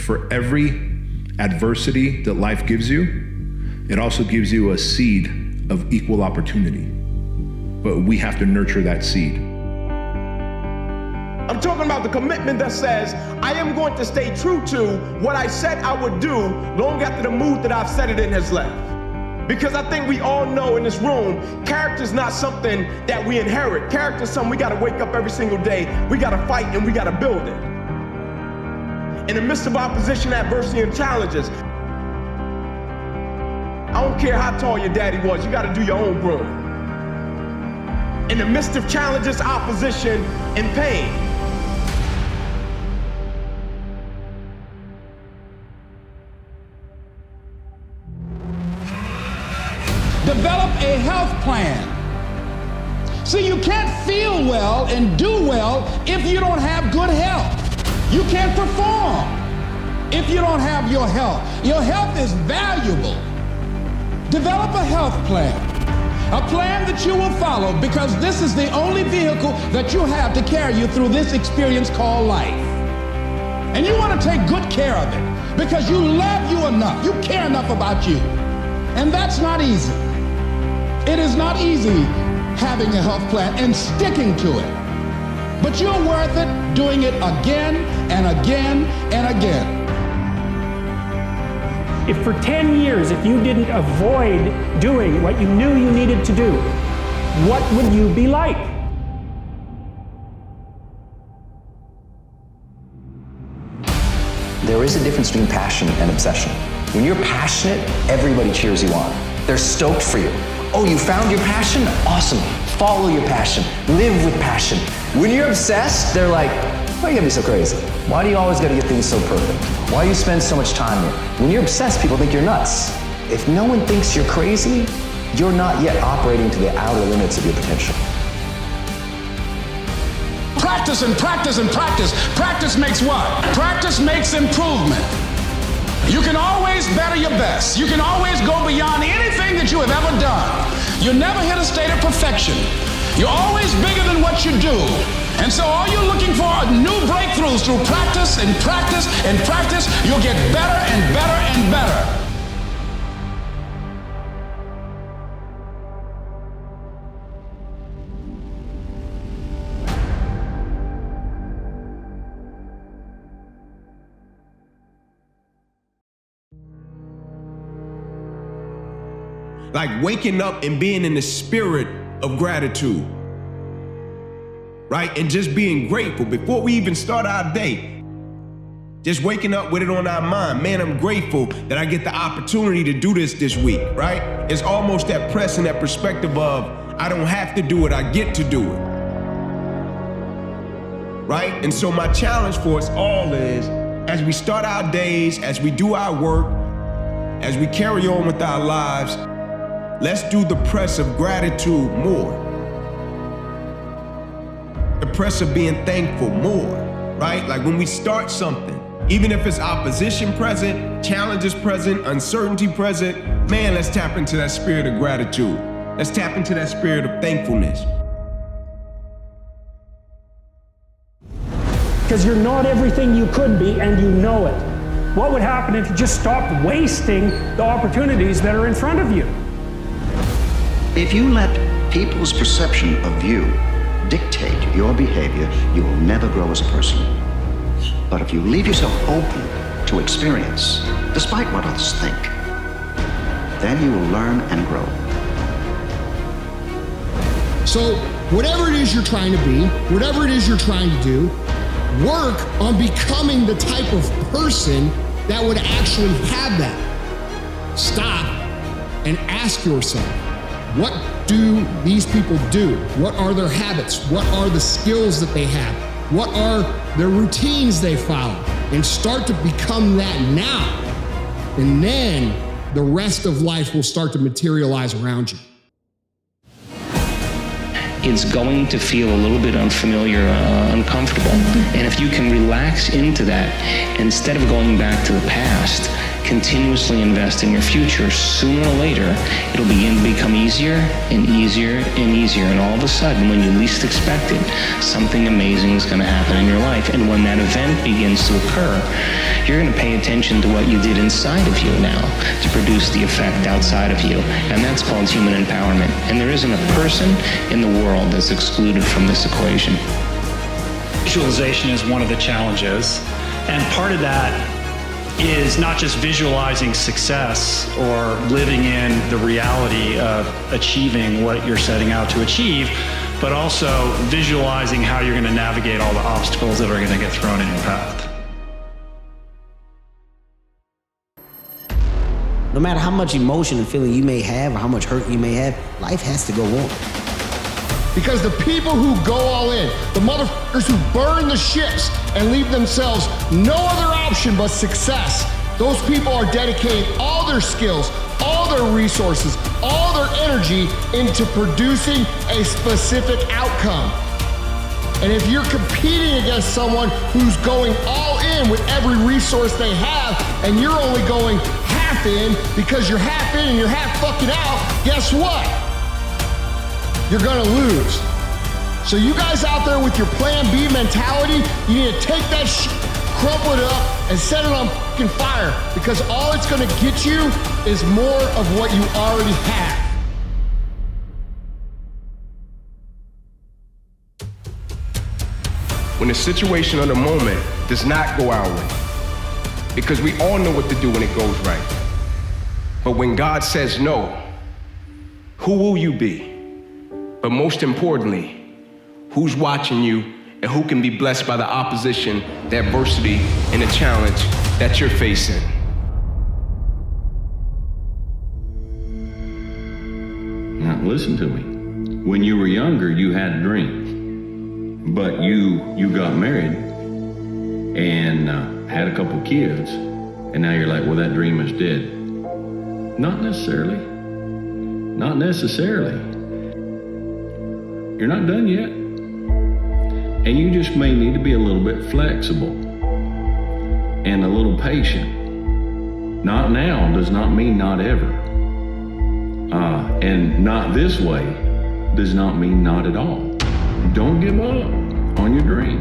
For every adversity that life gives you, it also gives you a seed of equal opportunity. But we have to nurture that seed. I'm talking about the commitment that says, I am going to stay true to what I said I would do long after the mood that I've said it in has left. Because I think we all know in this room, character is not something that we inherit. Character is something we gotta wake up every single day, we gotta fight and we gotta build it. In the midst of opposition, adversity, and challenges, I don't care how tall your daddy was, you gotta do your own growing. In the midst of challenges, opposition, and pain, develop a health plan. See, you can't feel well and do well if you don't have good health. You can't perform if you don't have your health. Your health is valuable. Develop a health plan. A plan that you will follow, because this is the only vehicle that you have to carry you through this experience called life. And you want to take good care of it because you love you enough. You care enough about you. And that's not easy. It is not easy having a health plan and sticking to it. But you're worth it doing it again and again and again. If for 10 years, if you didn't avoid doing what you knew you needed to do, what would you be like? There is a difference between passion and obsession. When you're passionate, everybody cheers you on. They're stoked for you. Oh, you found your passion? Awesome. Follow your passion. Live with passion. When you're obsessed, they're like, why are you gonna be so crazy? Why do you always gotta get things so perfect? Why do you spend so much time here? When you're obsessed, people think you're nuts. If no one thinks you're crazy, you're not yet operating to the outer limits of your potential. Practice and practice and practice. Practice makes what? Practice makes improvement. You can always better your best. You can always go beyond anything that you have ever done. You'll never hit a state of perfection. You're always bigger than what you do. And so all you're looking for are new breakthroughs through practice and practice and practice. You'll get better and better and better. like waking up and being in the spirit of gratitude, right? And just being grateful before we even start our day. Just waking up with it on our mind. Man, I'm grateful that I get the opportunity to do this week, right? It's almost that pressing, that perspective of, I don't have to do it, I get to do it. Right? And so my challenge for us all is, as we start our days, as we do our work, as we carry on with our lives, let's do the press of gratitude more. The press of being thankful more, right? Like when we start something, even if it's opposition present, challenges present, uncertainty present, man, let's tap into that spirit of gratitude. Let's tap into that spirit of thankfulness. Because you're not everything you could be, and you know it. What would happen if you just stopped wasting the opportunities that are in front of you? If you let people's perception of you dictate your behavior, you will never grow as a person. But if you leave yourself open to experience, despite what others think, then you will learn and grow. So whatever it is you're trying to be, whatever it is you're trying to do, work on becoming the type of person that would actually have that. Stop and ask yourself, what do these people do? What are their habits? What are the skills that they have? What are the routines they follow? And start to become that now. And then the rest of life will start to materialize around you. It's going to feel a little bit unfamiliar, uncomfortable. And if you can relax into that, instead of going back to the past continuously invest in your future, sooner or later, it'll begin to become easier and easier and easier. And all of a sudden, when you least expect it, something amazing is going to happen in your life. And when that event begins to occur, you're going to pay attention to what you did inside of you now to produce the effect outside of you. And that's called human empowerment. And there isn't a person in the world that's excluded from this equation. Visualization is one of the challenges. And part of that is not just visualizing success or living in the reality of achieving what you're setting out to achieve, but also visualizing how you're going to navigate all the obstacles that are going to get thrown in your path. No matter how much emotion and feeling you may have or how much hurt you may have, life has to go on. Because the people who go all in, the motherfuckers who burn the ships and leave themselves no other option but success, those people are dedicating all their skills, all their resources, all their energy into producing a specific outcome. And if you're competing against someone who's going all in with every resource they have, and you're only going half in because you're half in and you're half fucking out, guess what? You're gonna lose. So you guys out there with your plan B mentality, you need to take that shit, crumple it up, and set it on fucking fire, because all it's gonna get you is more of what you already have. When the situation or the moment does not go our way, because we all know what to do when it goes right. But when God says no, who will you be? But most importantly, who's watching you and who can be blessed by the opposition, the adversity, and the challenge that you're facing? Now, listen to me. When you were younger, you had a dream. But you got married and had a couple kids, and now you're like, well, that dream is dead. Not necessarily. Not necessarily. You're not done yet. And you just may need to be a little bit flexible and a little patient. Not now does not mean not ever. And not this way does not mean not at all. Don't give up on your dream.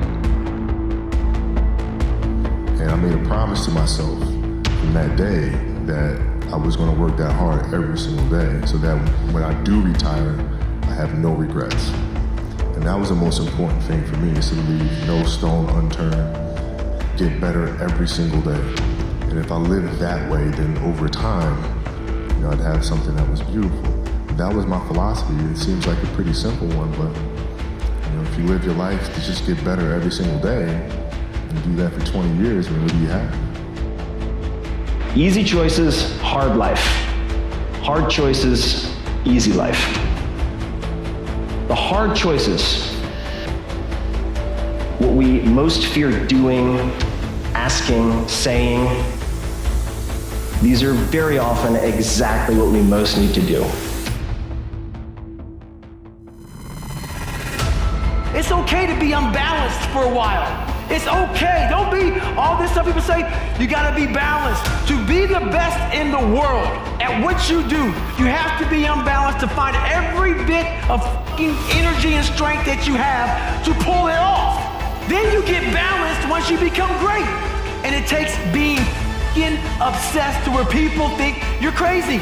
And I made a promise to myself from that day that I was going to work that hard every single day so that when I do retire, I have no regrets. And that was the most important thing for me, is to leave no stone unturned, get better every single day. And if I lived that way, then over time, I'd have something that was beautiful. That was my philosophy. It seems like a pretty simple one, but if you live your life to just get better every single day and do that for 20 years, what do you have? Easy choices, hard life. Hard choices, easy life. The hard choices, what we most fear doing, asking, saying, these are very often exactly what we most need to do. It's okay to be unbalanced for a while. It's okay. Don't be all this stuff people say. You gotta be balanced. To be the best in the world at what you do, you have to be unbalanced to find every bit of fucking energy and strength that you have to pull it off. Then you get balanced once you become great. And it takes being fucking obsessed to where people think you're crazy.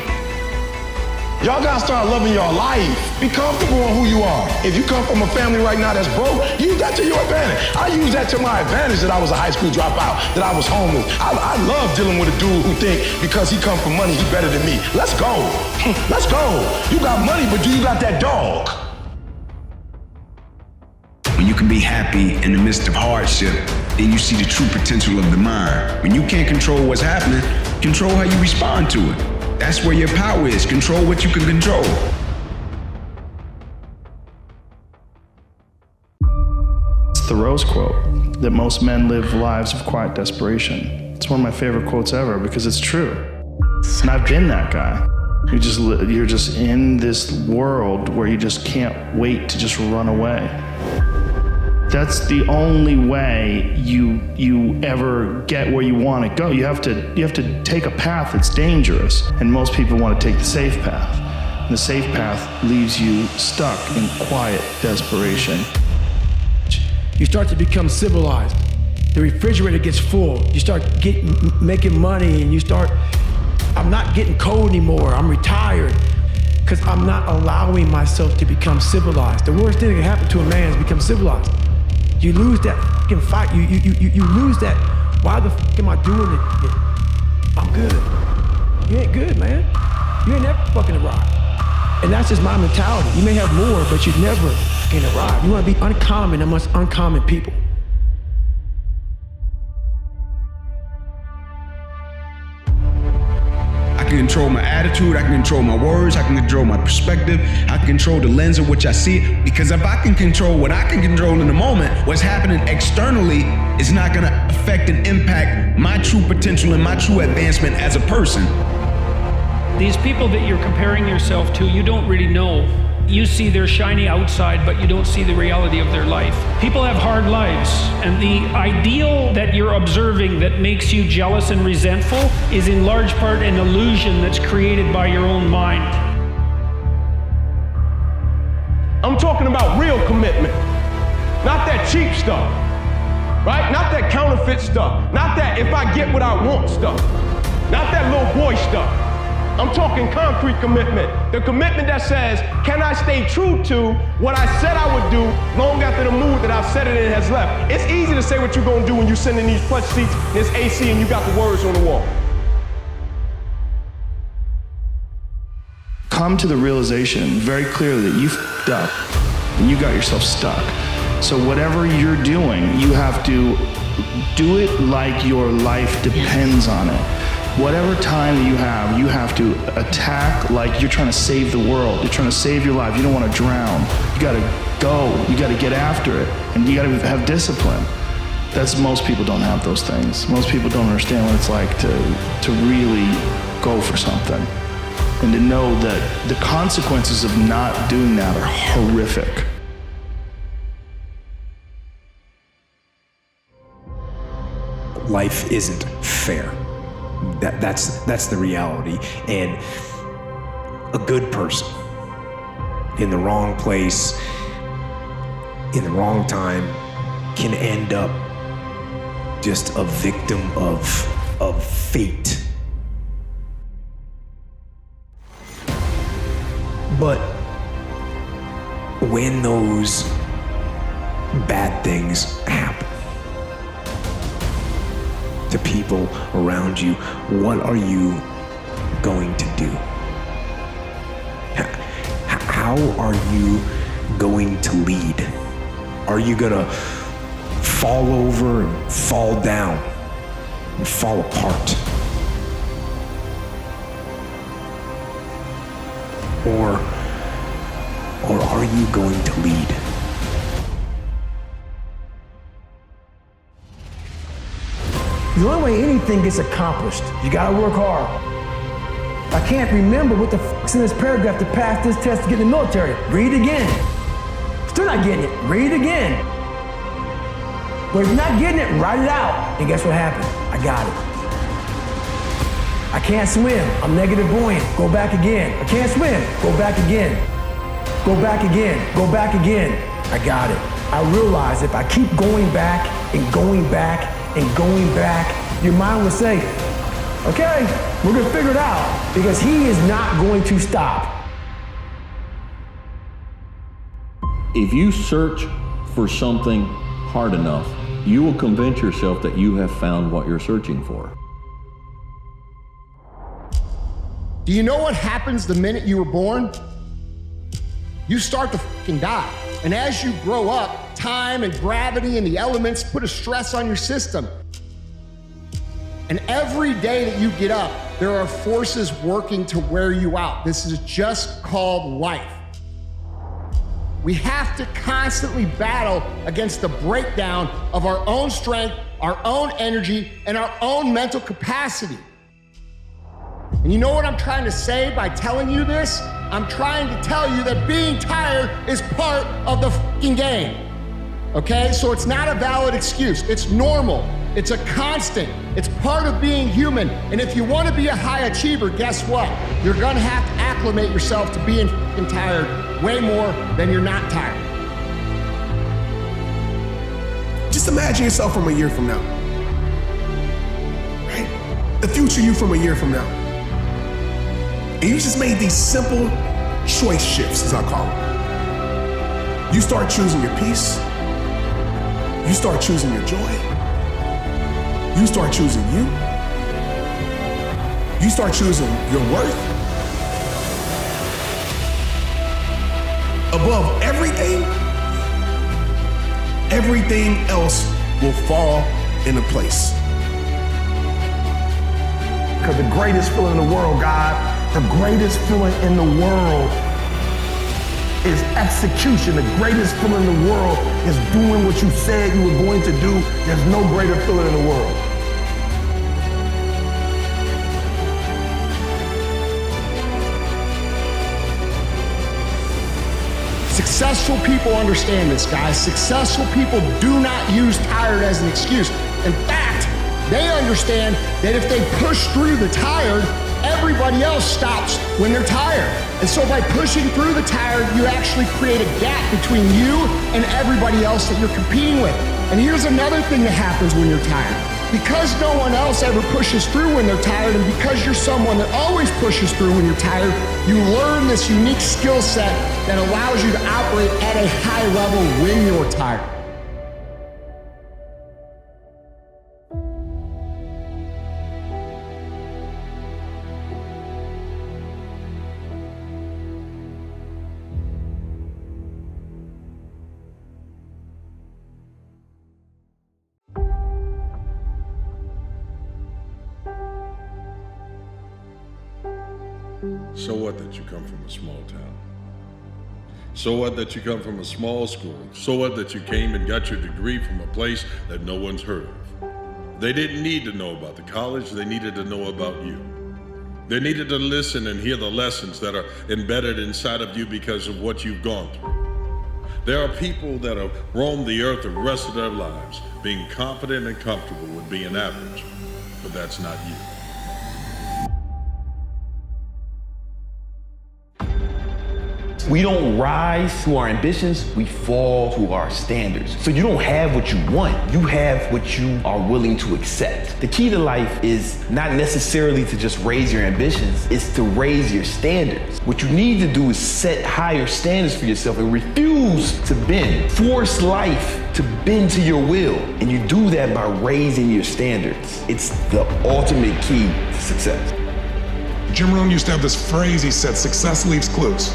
Y'all gotta start loving your life. Be comfortable on who you are. If you come from a family right now that's broke, use that to your advantage. I use that to my advantage that I was a high school dropout, that I was homeless. I love dealing with a dude who think because he come from money, he's better than me. Let's go. Let's go. You got money, but do you got that dog? When you can be happy in the midst of hardship, then you see the true potential of the mind. When you can't control what's happening, control how you respond to it. That's where your power is. Control what you can control. It's Thoreau's quote, that most men live lives of quiet desperation. It's one of my favorite quotes ever because it's true. And I've been that guy. You're just in this world where you just can't wait to just run away. That's the only way you ever get where you want to go. You have to take a path that's dangerous, and most people want to take the safe path. And the safe path leaves you stuck in quiet desperation. You start to become civilized. The refrigerator gets full. You start making money, and you start, I'm not getting cold anymore. I'm retired because I'm not allowing myself to become civilized. The worst thing that can happen to a man is become civilized. You lose that fucking fight. You lose that. Why the fuck am I doing it? I'm good. You ain't good, man. You ain't never fucking arrived. And that's just my mentality. You may have more, but you never can arrive. You want to be uncommon amongst uncommon people. I can control my attitude, I can control my words, I can control my perspective, I can control the lens of which I see it. Because if I can control what I can control in the moment, what's happening externally is not gonna affect and impact my true potential and my true advancement as a person. These people that you're comparing yourself to, you don't really know. You see their shiny outside, but you don't see the reality of their life. People have hard lives, and the ideal that you're observing that makes you jealous and resentful is in large part an illusion that's created by your own mind. I'm talking about real commitment, not that cheap stuff, right? Not that counterfeit stuff, not that if I get what I want stuff, not that little boy stuff. I'm talking concrete commitment. The commitment that says, can I stay true to what I said I would do long after the mood that I've set it in has left? It's easy to say what you're gonna do when you're sitting in these plush seats, there's AC, and you got the words on the wall. Come to the realization very clearly that you f***ed up and you got yourself stuck. So whatever you're doing, you have to do it like your life depends on it. Whatever time that you have to attack like you're trying to save the world. You're trying to save your life. You don't want to drown. You got to go. You got to get after it. And you got to have discipline. Most people don't have those things. Most people don't understand what it's like to really go for something. And to know that the consequences of not doing that are horrific. Life isn't fair. That's the reality. And a good person in the wrong place, in the wrong time, can end up just a victim of fate. But when those bad things happen to people around you, what are you going to do? How are you going to lead? Are you gonna fall over and fall down and fall apart? Or are you going to lead? The only way anything gets accomplished, you gotta work hard. I can't remember what the fuck's in this paragraph to pass this test to get in the military. Read it again. Still not getting it. Read it again. But if you're not getting it, write it out. And guess what happened? I got it. I can't swim. I'm negative buoyant. Go back again. I can't swim. Go back again. Go back again. Go back again. I got it. I realize if I keep going back and going back and going back, your mind will say, okay, we're gonna figure it out, because he is not going to stop. If you search for something hard enough, you will convince yourself that you have found what you're searching for. Do you know what happens the minute you were born? You start to fucking die. And as you grow up, time and gravity and the elements put a stress on your system. And every day that you get up, there are forces working to wear you out. This is just called life. We have to constantly battle against the breakdown of our own strength, our own energy, and our own mental capacity. And you know what I'm trying to say by telling you this? I'm trying to tell you that being tired is part of the fucking game. Okay, so it's not a valid excuse. It's normal. It's a constant. It's part of being human. And if you want to be a high achiever, guess what? You're going to have to acclimate yourself to being tired way more than you're not tired. Just imagine yourself from a year from now. Right? The future you from a year from now. And you just made these simple choice shifts, as I call them. You start choosing your peace. You start choosing your joy. You start choosing you. You start choosing your worth. Above everything, everything else will fall into place. Because the greatest feeling in the world, God, the greatest feeling in the world is execution. The greatest feeling in the world is doing what you said you were going to do. There's no greater feeling in the world. Successful people understand this, guys. Successful people do not use tired as an excuse. In fact, they understand that if they push through the tired, everybody else stops when they're tired. And so by pushing through the tired, you actually create a gap between you and everybody else that you're competing with. And here's another thing that happens when you're tired. Because no one else ever pushes through when they're tired, and because you're someone that always pushes through when you're tired, you learn this unique skill set that allows you to operate at a high level when you're tired. So what that you come from a small town? So what that you come from a small school? So what that you came and got your degree from a place that no one's heard of? They didn't need to know about the college, they needed to know about you. They needed to listen and hear the lessons that are embedded inside of you because of what you've gone through. There are people that have roamed the earth the rest of their lives, being confident and comfortable with being average, but that's not you. We don't rise to our ambitions, we fall to our standards. So you don't have what you want, you have what you are willing to accept. The key to life is not necessarily to just raise your ambitions, it's to raise your standards. What you need to do is set higher standards for yourself and refuse to bend. Force life to bend to your will. And you do that by raising your standards. It's the ultimate key to success. Jim Rohn used to have this phrase, he said, success leaves clues.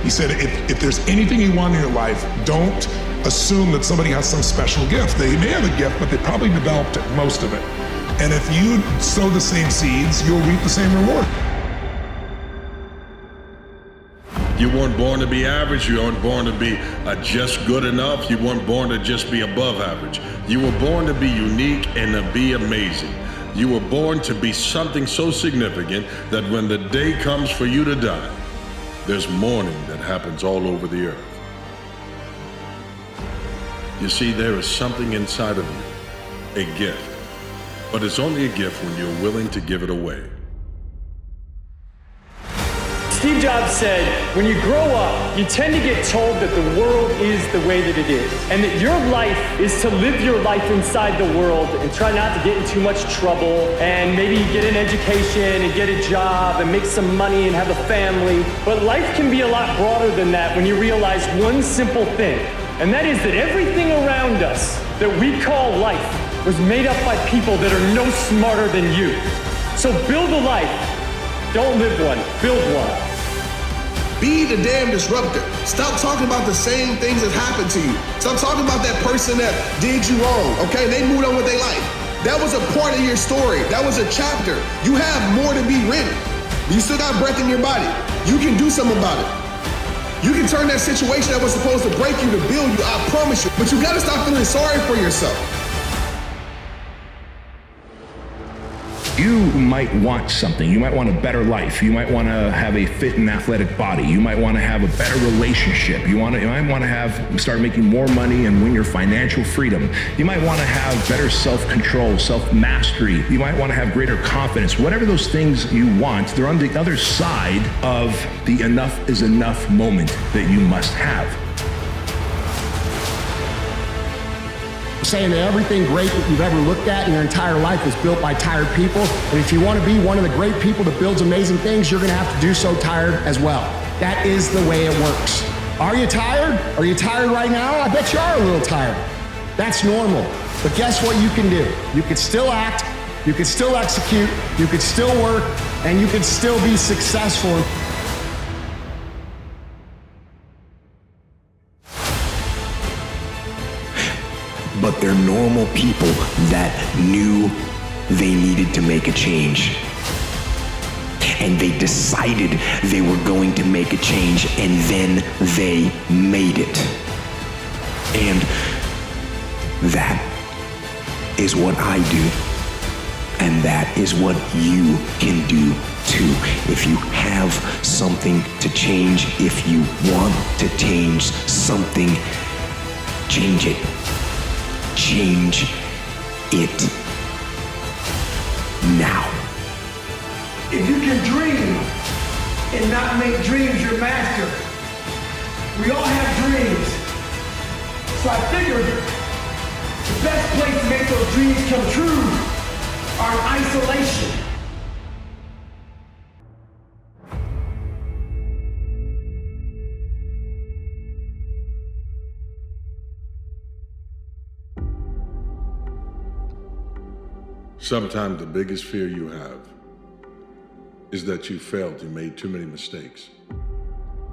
He said, if there's anything you want in your life, don't assume that somebody has some special gift. They may have a gift, but they probably developed most of it. And if you sow the same seeds, you'll reap the same reward. You weren't born to be average, you weren't born to be just good enough, you weren't born to just be above average. You were born to be unique and to be amazing. You were born to be something so significant that when the day comes for you to die, there's mourning that happens all over the earth. You see, there is something inside of you, a gift, but it's only a gift when you're willing to give it away. Steve Jobs said, when you grow up, you tend to get told that the world is the way that it is, and that your life is to live your life inside the world and try not to get in too much trouble, and maybe get an education and get a job and make some money and have a family. But life can be a lot broader than that when you realize one simple thing, and that is that everything around us that we call life was made up by people that are no smarter than you. So build a life. Don't live one, build one. Be the damn disruptor. Stop talking about the same things that happened to you. Stop talking about that person that did you wrong, okay? They moved on with their life. That was a part of your story. That was a chapter. You have more to be written. You still got breath in your body. You can do something about it. You can turn that situation that was supposed to break you to build you, I promise you. But you gotta stop feeling sorry for yourself. You might want something. You might want a better life. You might want to have a fit and athletic body. You might want to have a better relationship. You might want to start making more money and win your financial freedom. You might want to have better self-control, self-mastery. You might want to have greater confidence. Whatever those things you want, they're on the other side of the enough is enough moment that you must have. Saying that everything great that you've ever looked at in your entire life is built by tired people. And if you want to be one of the great people that builds amazing things, you're going to have to do so tired as well. That is the way it works. Are you tired? Are you tired right now? I bet you are a little tired. That's normal. But guess what you can do? You can still act, you can still execute, you can still work, and you can still be successful. But they're normal people that knew they needed to make a change. And they decided they were going to make a change, and then they made it. And that is what I do. And that is what you can do too. If you have something to change, if you want to change something, change it. Change it now. If you can dream and not make dreams your master, we all have dreams. So I figured the best place to make those dreams come true are in isolation. Sometimes the biggest fear you have is that you failed, you made too many mistakes.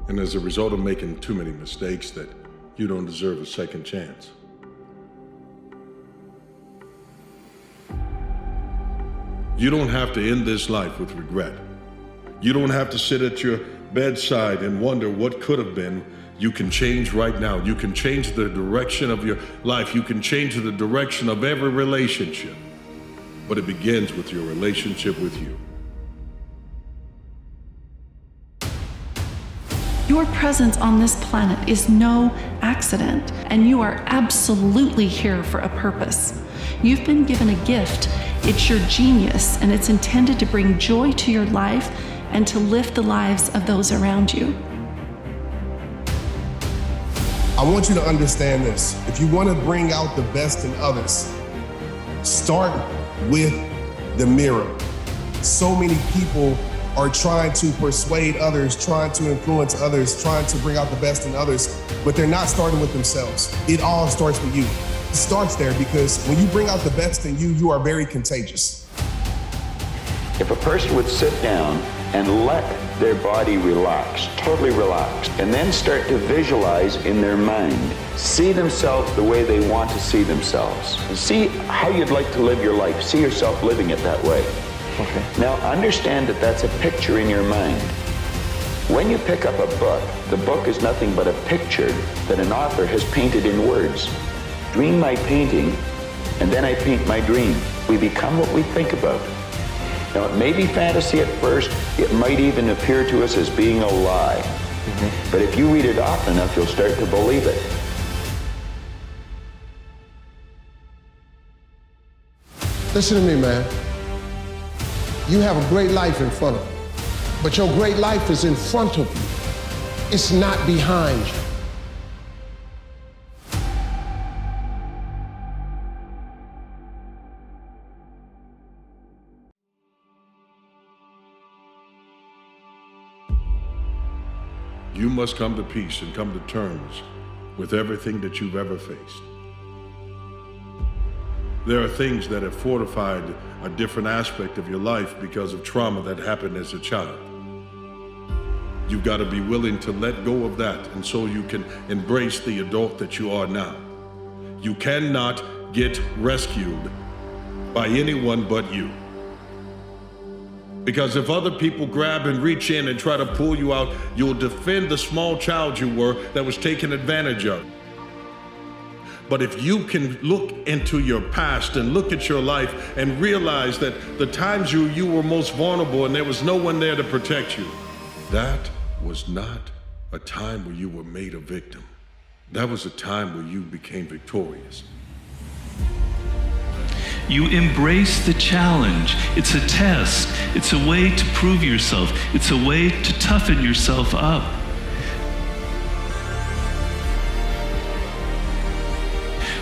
And as a result of making too many mistakes, that you don't deserve a second chance. You don't have to end this life with regret. You don't have to sit at your bedside and wonder what could have been. You can change right now. You can change the direction of your life. You can change the direction of every relationship. But it begins with your relationship with you. Your presence on this planet is no accident, and you are absolutely here for a purpose. You've been given a gift. It's your genius, and it's intended to bring joy to your life and to lift the lives of those around you. I want you to understand this. If you want to bring out the best in others, start with the mirror. So many people are trying to persuade others, trying to influence others, trying to bring out the best in others, but they're not starting with themselves. It all starts with you. It starts there because when you bring out the best in you, you are very contagious. If a person would sit down and let their body relax, totally relax, and then start to visualize in their mind, see themselves the way they want to see themselves. See how you'd like to live your life. See yourself living it that way. Okay. Now understand that that's a picture in your mind. When you pick up a book, the book is nothing but a picture that an author has painted in words. Dream my painting, and then I paint my dream. We become what we think about. Now, it may be fantasy at first. It might even appear to us as being a lie. Mm-hmm. But if you read it often enough, you'll start to believe it. Listen to me, man. You have a great life in front of you, but your great life is in front of you. It's not behind you. You must come to peace and come to terms with everything that you've ever faced. There are things that have fortified a different aspect of your life because of trauma that happened as a child. You've got to be willing to let go of that, and so you can embrace the adult that you are now. You cannot get rescued by anyone but you. Because if other people grab and reach in and try to pull you out, you'll defend the small child you were that was taken advantage of. But if you can look into your past and look at your life and realize that the times you were most vulnerable and there was no one there to protect you, that was not a time where you were made a victim. That was a time where you became victorious. You embrace the challenge. It's a test. It's a way to prove yourself. It's a way to toughen yourself up.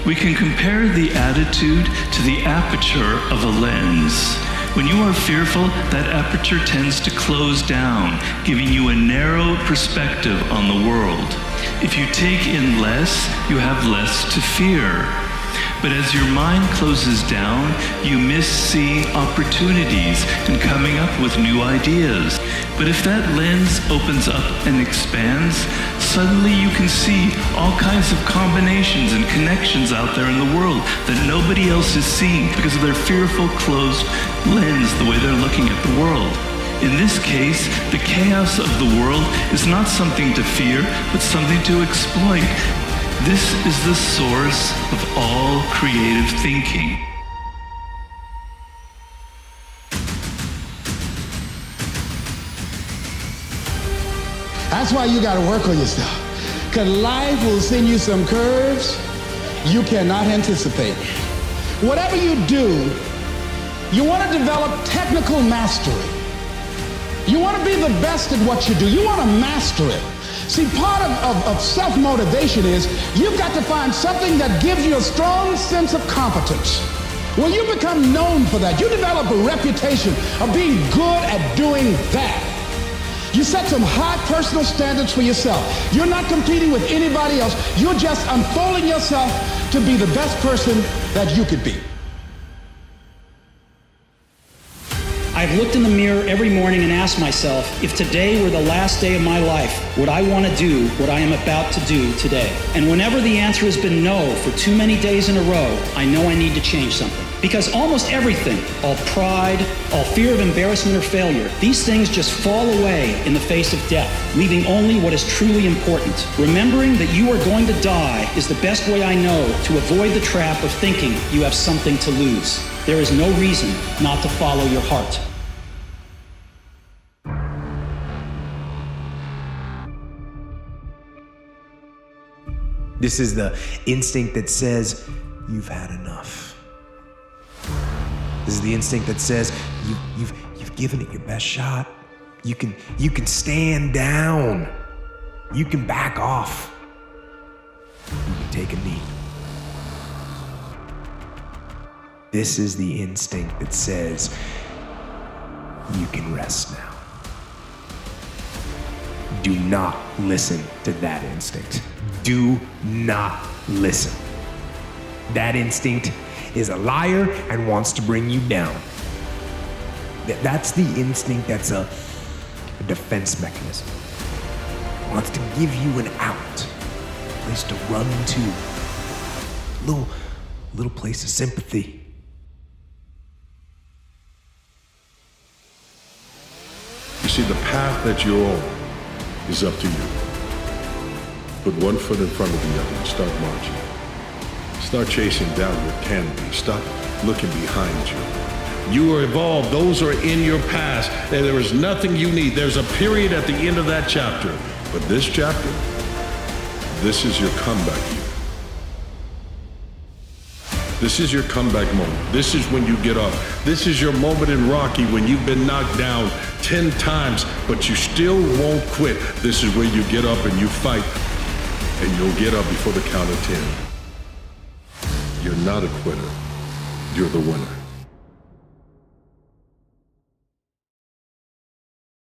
We can compare the attitude to the aperture of a lens. When you are fearful, that aperture tends to close down, giving you a narrow perspective on the world. If you take in less, you have less to fear. But as your mind closes down, you see opportunities in coming up with new ideas. But if that lens opens up and expands, suddenly you can see all kinds of combinations and connections out there in the world that nobody else is seeing because of their fearful, closed lens, the way they're looking at the world. In this case, the chaos of the world is not something to fear, but something to exploit. This is the source of all creative thinking. That's why you gotta work on yourself. Because life will send you some curves you cannot anticipate. Whatever you do, you want to develop technical mastery. You want to be the best at what you do. You want to master it. See, part of self-motivation is you've got to find something that gives you a strong sense of competence. When you become known for that, you develop a reputation of being good at doing that. You set some high personal standards for yourself. You're not competing with anybody else. You're just unfolding yourself to be the best person that you could be. I've looked in the mirror every morning and asked myself, if today were the last day of my life, would I want to do what I am about to do today? And whenever the answer has been no for too many days in a row, I know I need to change something. Because almost everything, all pride, all fear of embarrassment or failure, these things just fall away in the face of death, leaving only what is truly important. Remembering that you are going to die is the best way I know to avoid the trap of thinking you have something to lose. There is no reason not to follow your heart. This is the instinct that says, you've had enough. This is the instinct that says, you've given it your best shot. You can stand down. You can back off. You can take a knee. This is the instinct that says, you can rest now. Do not listen to that instinct. Do not listen. That instinct is a liar and wants to bring you down. That's the instinct that's a defense mechanism. It wants to give you an out, a place to run to, little place of sympathy. You see, the path that you're on is up to you. Put one foot in front of the other and start marching. Start chasing down what can be. Stop looking behind you. You are evolved. Those are in your past. And there is nothing you need. There's a period at the end of that chapter. But this chapter, this is your comeback year. This is your comeback moment. This is when you get up. This is your moment in Rocky when you've been knocked down 10 times, but you still won't quit. This is where you get up and you fight, and you'll get up before the count of 10. You're not a quitter. You're the winner.